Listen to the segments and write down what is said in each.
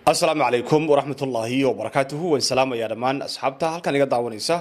السلام عليكم ورحمة الله وبركاته والسلام يا رمان أصحابته هل كان يقدر ونيسه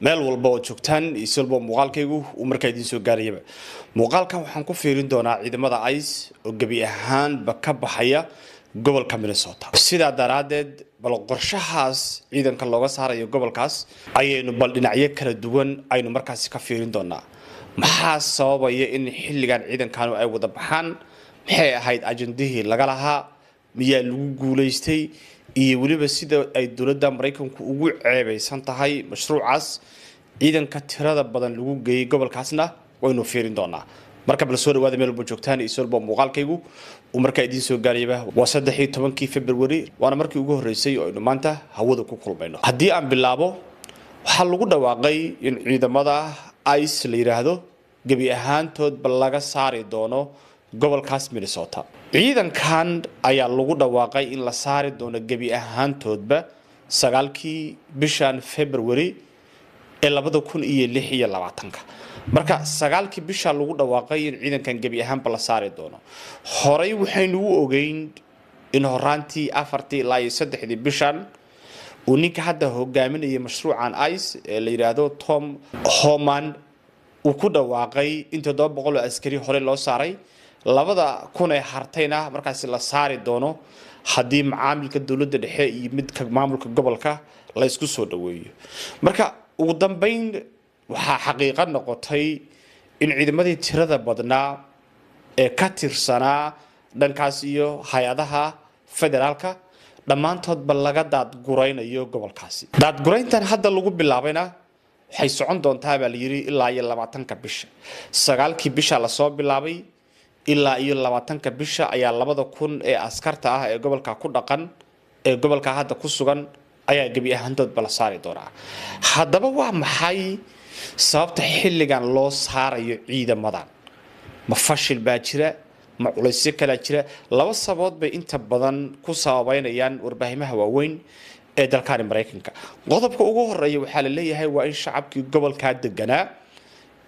meel walba oo joogtaan isilbo muuqaalkaygu uu markaa idin soo gaarayba muuqaalkan waxaan ku fiirin doonaa ciidamada ICE oo gabi ahaan ka baxaya gobolka Minnesota sida daraadeed bal qorshahaas ciidanka looga saarayo gobolkaas ayaynu bal dhinacyo kala duwan aynu markaas ka fiirin doonaa maxaa sababaya in xilligan ciidankan ay wada baxaan maxay ahayd ajandihii laga lahaa miyaa lagu guuleystay iyo waliba sida ay dawladda Mareykanku ugu ceebaysan tahay mashruucaas ciidanka tirada badan lagu geeyay gobolkaasna waynu fiirin doonaa marka bal soo dhawaada meel walba joogtaan isolba muuqaalkaygu uu markaa idin soo gaarayba waa 13 February waana markii ugu horeysay oo aynu maanta hawada ku kulmayno haddii aan bilaabo waxa lagu dhawaaqay in ciidamada ICE la yiraahdo gabi ahaantood bal laga saari doono gobolkaas Minnesota ciidankan ayaa lagu dhawaaqay in la saari doono gabi ahaantoodba 9kii bishan February ee 2026 marka 9kii bisha lagu dhawaaqay in ciidankan gabi ahaanba la saari doono horay waxaynu u ogeyn in horaantii 4 ilaa 3 bishan uu ninka hadda hogaaminaya mashruucan ICE ee la yiraahdo Tom Homan uu ku dhawaaqay in 700 askari hore loo saaray labada kun ee hartayna markaas la saari doono hadii macaamilka dawladda dhexe iyo midka maamulka gobolka la isku soo dhaweeyo marka ugu dambeyn waxa xaqiiqad noqotay in ciidamadii tirada badnaa ee ka tirsanaa dhankaas iyo hay'adaha federaalka dhamaantood bal laga daad guraynayo gobolkaasi daad gurayntan hadda lagu bilaabayna waxay socon doontaa baa la yiri ilaa 20ka bisha 9kii bisha la soo bilaabay ilaa 20ka bisha ayaa 2000 ee askarta ah ee gobolka ku dhaqan ee gobolka hadda ku sugan ayaa gabi ahaantood bal saari doona hadaba waa maxay sababta xilligan loo saarayo ciidamadan ma fashil baa jira ma culays kala jira laba sababood bay inta badan ku sababaynayaan warbaahimaha waaweyn ee dalka Mareykanka qodobka ugu horeeya waxa la leeyahay waa in shacabkii gobolka deganaa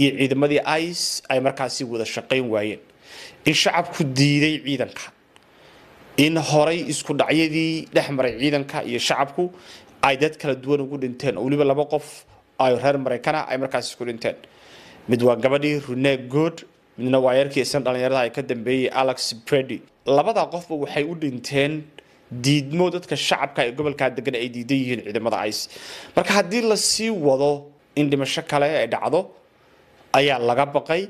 iyo ciidamadii ICE ay markaasi wada shaqeyn waayeen in shacabku diiday ciidanka in horay isku dhacyadii dhexmaray ciidanka iyo shacabku ay dad kala duwan ugu dhinteen oo waliba laba qof ay reer Mareykan ay markaas isku dhinteen mid waa gabadhii Renee Good midna waa yarkii isan dhalinyarada ay ka dambeeyay Alex Brady labada qofba waxay u dhinteen diidmo dadka shacabka ee gobolka degan ay diiday yihiin ciidamada ICE marka hadii la sii wado in dhimasho kale ay dhacdo ayaa laga baqay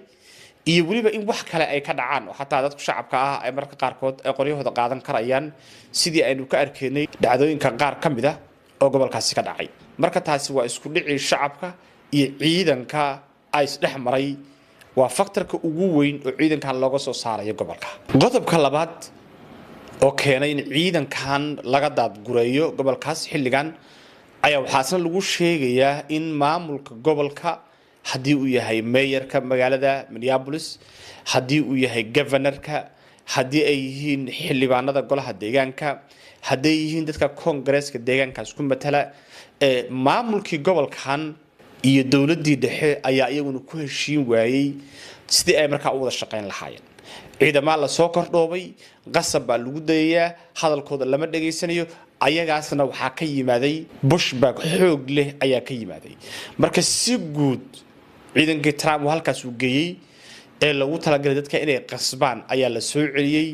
iyo waliba in wax kale ay ka dhacaan oo xataa dadka shacabka ah ay marka qaarkood ay qoryahooda qaadan karayaan sidii aynu ka arkaynay dhacdooyinka qaar kamid ah oo gobolkaasi ka dhacay marka taasi waa isku dhici shacabka iyo ciidanka ay isdhex maray waa faktorka ugu weyn oo ciidankan looga soo saarayo gobolka qodobka labaad oo keenay in ciidankan laga daad gureeyo gobolkaas xilligan ayaa waxaasna lagu sheegayaa in maamulka gobolka hadii uu yahay mayorka magaalada Minneapolis hadii uu yahay governorka hadii ay yihiin xildhibaanada golaha deegaanka hadii yihiin dadka congress-ka deegaankaas ku matala maamulkii gobolkan iyo dawladdii dhexe ayaa iyaguna ku heshiin waayay sidii ay markaa u wada shaqeyn lahaayeen ciidamada la soo kordhoobay qasab baa lagu dayayaa hadalkooda lama dhageysanayo ayagaasna waxa ka yimaaday pushback xoog leh ayaa ka yimaaday marka si guud ciidankii Trump halkaas uu geeyay ee lagu talagalay dadka inay qasbaan ayaa la soo celiyay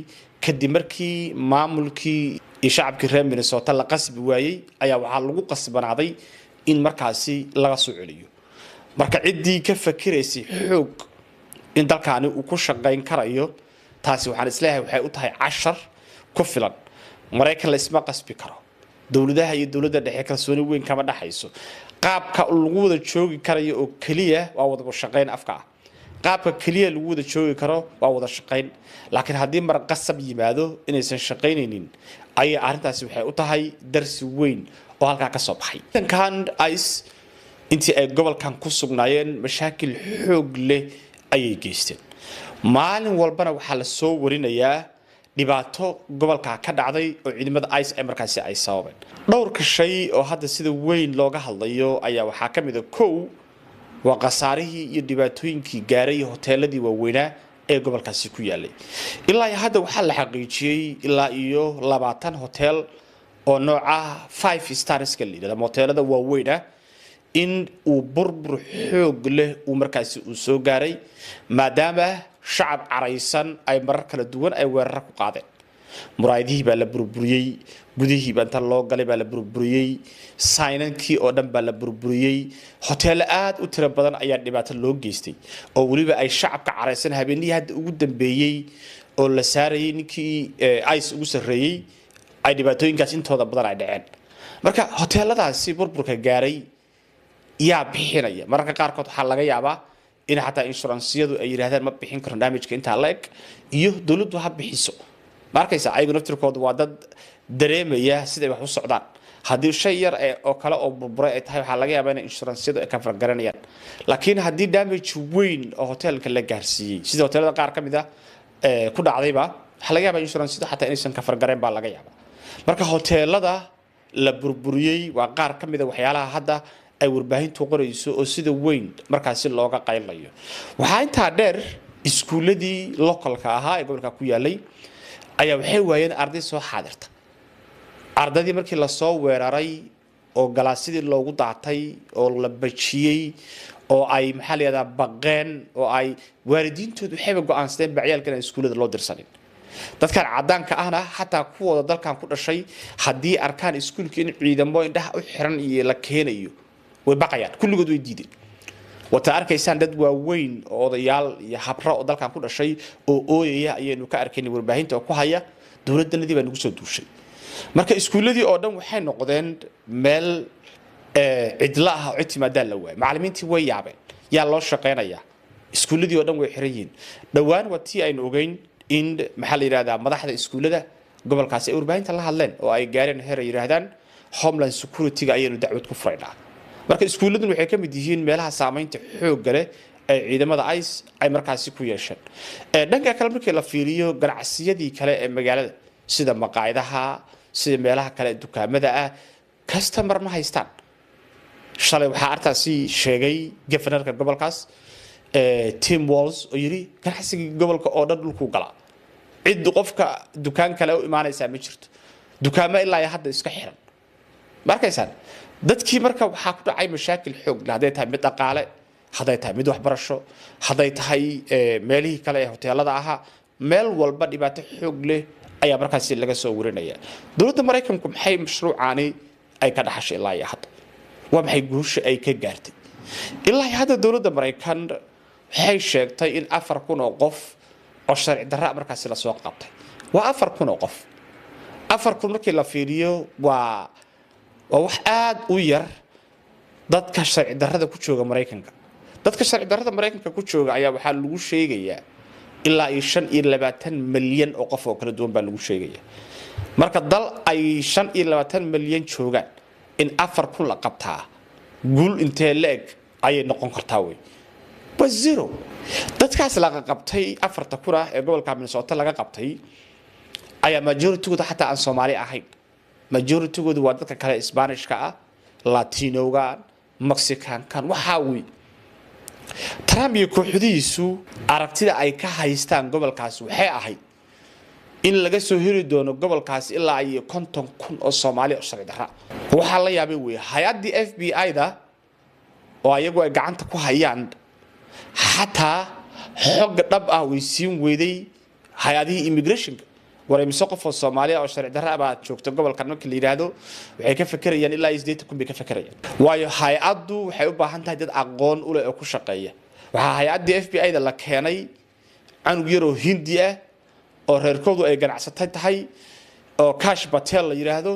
kadib markii maamulkii iyo shacabkii reer Minnesota la qasbi waayay ayaa waxa lagu qasbanaaday in markaasi laga soo celiyo marka cidii ka fakiraysay xoog in dalkaani uu ku shaqeyn karayo taasi waxaan isleeyahay waxay u tahay 10 ku filan Mareykan la isma qasbi karo dawladaha iyo dawladda dhexe kalsooni weyn kama dhaxayso qaabka lagu wada joogi karayo oo kaliya waa wada shaqeyn afka qaabka kaliya lagu wada joogi karo waa wada shaqeyn laakiin hadii mar qasab yimaado inaysan shaqeynaynin ay arintaasi waxay u tahay darsi weyn oo halka ka soo baxay kan ICE intii ay gobolkan ku sugnaayeen mashaakil xoog leh ayay geysteen maalin walbana waxa la soo warinayaa dhibaato gobolka ka dhacday oo ciidamada ICE ay markaasi ay sababeen dhowrka shay oo hadda sida weyn looga hadlayo ayaa waxa kamid ah koow waa qasaarihii iyo dhibaatooyinkii gaaray hoteeladii waaweynaa ee gobolkaasi ku yaalay ilaa hadda waxa la xaqiijiyay ilaa iyo 20 hotel oo nooca 5 stars ka liida motelada waaweyn ah in uu burbur xoog leh uu markaasi u soo gaaray maadaama shacab caraysan ay marar kala duwan ay weerar ku qaadeen muraayadihii baa la burburiyay gudihii baa inta loo galay baa la burburiyay saynankii oo dhan baa la burburiyay hotel aad u tiro badan ayaa dhibaato loo geystay oo waliba ay shacabka caraysan habeenii hadda ugu dambeeyay oo la saarayay ninkii ice ugu sareeyay ay dhibaatooyinkaas intooda badan ay dhaceen marka hoteladaasi burburka gaaray yaa bixinaya mararka qaar kood waxa laga yaabaa in xataa insurance-yadu ay yiraahdaan ma bixin karo damage-ka inta la eg iyo dawladdu ha bixiso markaysa ayagu naftirkoodu waa dad dareemaya sida wax u socdaan haddii shay yar oo kale oo burburay ay tahay waxa laga yaabaa in insurance-yadu ay ka fargaranayaan laakiin haddii damage weyn oo hotelka la gaarsiiyay sida hotelada qaar kamid ah ku dhacdayba waxa laga yaabaa insurance-yadu xataa inaysan ka fargareen baa laga yaabaa marka hotelada la burburiyay waa qaar kamid ah waxyaalaha hadda ay warbaahintu qorayso oo sida weyn markaasi looga qaylayo waxa inta dheer iskuuladii localka ahaa ee gobolka ku yaalay ayaa waxay waayeen arday soo xaadirta ardadii markii la soo weeraray oo galaasidii loogu daatay oo la bajiyay oo ay maxaliyada baqeen oo ay waalidiintoodu waxay go'aansadeen baciyalkan iskuulada loo dirsanin dadkan cadaanka ahna xataa kuwooda dalkan ku dhashay haddii arkaan iskuulka in ciidamo indhaha u xiran iyo la keenayo way baqayaan kulligood way diideen wata arkaysaan dad waaweyn oo odayaal iyo habra oo dalkan ku dhashay oo ooyaya ayaynu ka arkaynay warbaahinta oo ku haya dawladdanadii baa nagu soo duushay marka iskuuladii oo dhan waxay noqdeen meel cidla ah oo ictimaadaan la waayay macallimiintii way yaabeen yaa loo shaqeynayaa iskuuladii oo dhan way xiran yihiin dhawaan watii aynu ogeyn in maxaa la yiraahdaa madaxda iskuulada gobolkaas ay warbaahinta la hadleen oo ay gaareen heer ay yiraahdaan homeland security-ga ayaynu dacwad ku furaynaa marka iskuuladun waxay ka mid yihiin meelaha saameynta xoog leh ee ciidamada ICE ay markaasi ku yeesheen dhanka kale markii la fiiriyo ganacsiyadii kale ee magaalada sida maqaayadaha sida meelaha kale dukaamada ah customer ma haystaan shalay waxa artaasi sheegay governorka gobolkaas Tim Walz oo yiri ganacsiga gobolka oo dhan dhulku gala cid qofka dukaan kale u imaanaysa ma jirto dukaamo ilaa hadda iska xiran markaysan dadkii marka waxa ku dhacay mashaakil xoog leh haday tahay mid dhaqaale haday tahay mid waxbarasho haday tahay meelihii kale ee hoteelada aha meel walba dhibaato xoog leh ayaa markaasi laga soo warinaya dawladda Mareykanku maxay mashruucaani ay ka dhaxashay ilaa hadda waa maxay guusha ay ka gaartay ilaa hadda dawladda Mareykan waxay sheegtay in 4,000 oo qof oo sharci darro markaasi la soo qabtay waa 4,000 oo qof 4,000 markii la fiiriyo waa wax aad u yar dadka sharci darrada ku jooga Mareykanka dadka sharci darrada Mareykanka ku jooga ayaa waxa lagu sheegayaa ilaa 25 milyan oo qof oo kala duwan baa lagu sheegayaa marka dal ay 25 milyan joogaan in 4,000 la qabtaa guul intee leeg ayay noqon kartaa way zero dadkaas laga qabtay 4,000 ah ee gobolka Minnesota laga qabtay ayaa majority-gooda xataa aan Soomaali ahayn majority-goodu waa dadka kale Spanish-ka ah Latino-ga Mexican-kan waxa weey Trump iyo kooxdiisu aragtida ay ka haystaan gobolkaas waxay ahayd in laga soo heli doono gobolkaas ilaa ay 50,000 oo Soomaali oo sharci darro waxa la yaabay way hay'adii FBI-da oo ayagu ay gacanta ku hayaan xataa xog dhab ah way siin weeday hay'adii immigration-ka wareemso qof oo Soomaali oo sharci darro ah joogto gobolkan markii la yiraahdo waxay ka fakarayaan ilaa 8,000 bay ka fakarayaan waayo hay'addu waxay u baahan tahay dad aqoon u leh oo ku shaqeeya waxa hay'adii FBI-da la keenay anug yar oo Hindi ah oo reerkoodu ay ganacsatay tahay oo Kash Patel la yiraahdo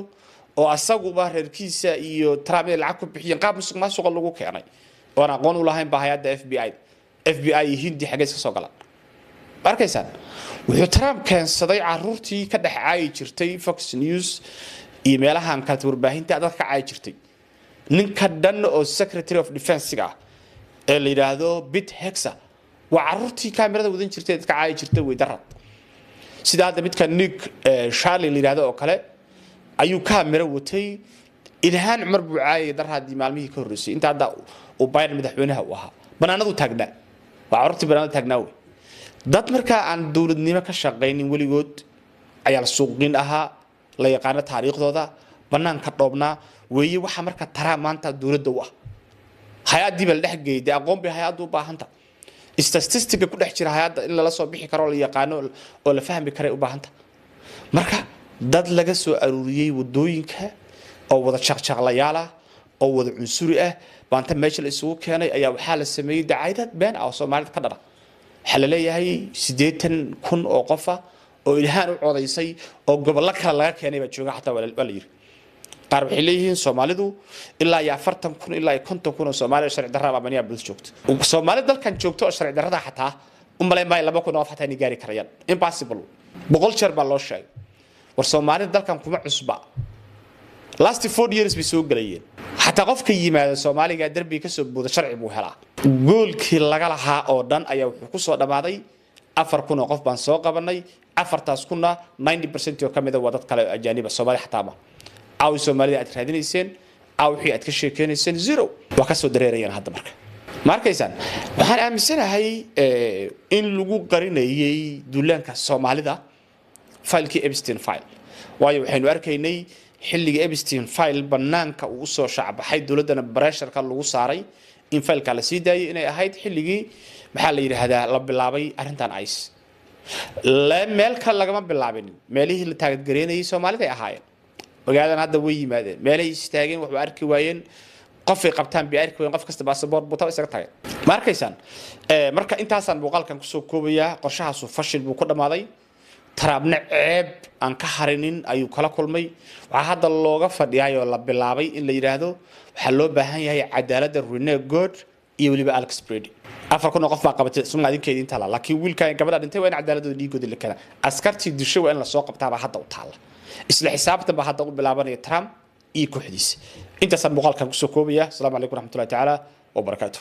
oo asaguba reerkiisa iyo Trump lacag ku bixiyeen qaab musuq lagu keenay oo aan aqoon u lahayn hay'adda FBI Hindi xagees ka soo galaan markaysan wuxuu Trump keensaday caruurtii ka dhaxay jirtay Fox News iyo meelahan ka warbaahinta dadka ka caay jirtay ninka dhan oo Secretary of Defense-ga ee la yiraahdo Pete Hegseth waa caruurtii kaamirada wadan jirtay dadka caay jirtay way darad sida midka Nick Charlie la yiraahdo oo kale ayuu kaamira watay ilhaan Umar Buucaay darhaadii maalmihii ka horeysay inta hadda uu Biden madaxweynaha u ahaa banaanadu taagnaa waa caruurtii banaanadu taagnaa dad marka aan dawladnimo ka shaqeynin waligood ayaa la suuqin ahaa la yaqaan taariikhdooda banaanka dhoobnaa weeye waxa marka taraa maanta dawladda u ah hay'adii bal dhex geeyay aqoon bay hay'adu u baahanta statistics ku dhex jira hay'adda in la soo bixi karo la yaqaano oo la fahmi karo u baahanta marka dad laga soo aruuriyay wadooyinka oo wada shaqshaqlayaal ah oo wada cunsuri ah baanta meesha la isugu keenay ayaa waxa la sameeyay dacaydad been ah oo Soomaalida ka dhara waxa la leeyahay 80,000 oo qof ah oo ilaahan u codaysay oo gobolka kale laga keenay ba jooga xataa wala yiri qaar waxay leeyihiin Soomaalidu ilaa 40,000 ilaa 50,000 oo Soomaali sharci darro ah baniya bulsho joogto Soomaalida dalkan joogto oo sharci darrada xataa umaleeyay 2,000 oo xataa ni gaari karayaan impossible boqol jeer baa loo sheegay war Soomaalida dalkan kuma cusba last 4 years bi soo galayeen حتى قف كيما الصومالي قادر بيكسب بود شرعي بوهلا قول كي لقالها أو دان أيا وحكوس ودمادي أفر كنا قف بان سوق قبلني أفر تاس كنا 90% يكمل ذا وضد كلا أجانب الصومالي حتى ما أو الصومالي أتخذني سين أو حي أتكشف كين سين زيرو وكسر دريريان هذا مركز إنسان وحنا أمسنا هاي إن لجو قرينا يي دولان كالصومالي ذا فايل كي إبستين فايل وايو حين واركيني xilliga Epstein file banaanka uu soo shacbaxay dawladana pressure ka lagu saaray in file-ka la sii daayay inay ahayd xilligii maxaa la yiraahdaa la bilaabay arintan ICE la meelka lagama bilaabin meelihii la taageereynayay Soomaalida ay ahaayeen ogaadan hadda way yimaadeen meelay istaageen wax arki waayeen qof ay qabtaan bi arki waayeen qof kasta passport buta isaga tagay markaysan marka intaasan muuqaalkan ku soo koobaya qorshahaas fashil buu ku dhamaaday taraabna ceeb aan ka harinin ayuu kala kulmay waxa hadda looga fadhiyay oo la bilaabay in la yiraahdo waxa loo baahan yahay cadaaladda Rene God iyo waliba Alex Brady afar kun qof baa qabatay Soomaaliyeed inta la laakiin wiilkan gabadha dhintay waa in cadaaladda dhiigooda la kala askartii dishay waa in la soo qabtaa ba hadda u taala isla xisaabtan ba hadda u bilaabanaya Trump iyo kooxdiisa inta san muuqaalkan ku soo koobaya assalamu alaykum warahmatullahi ta'ala wa barakatuh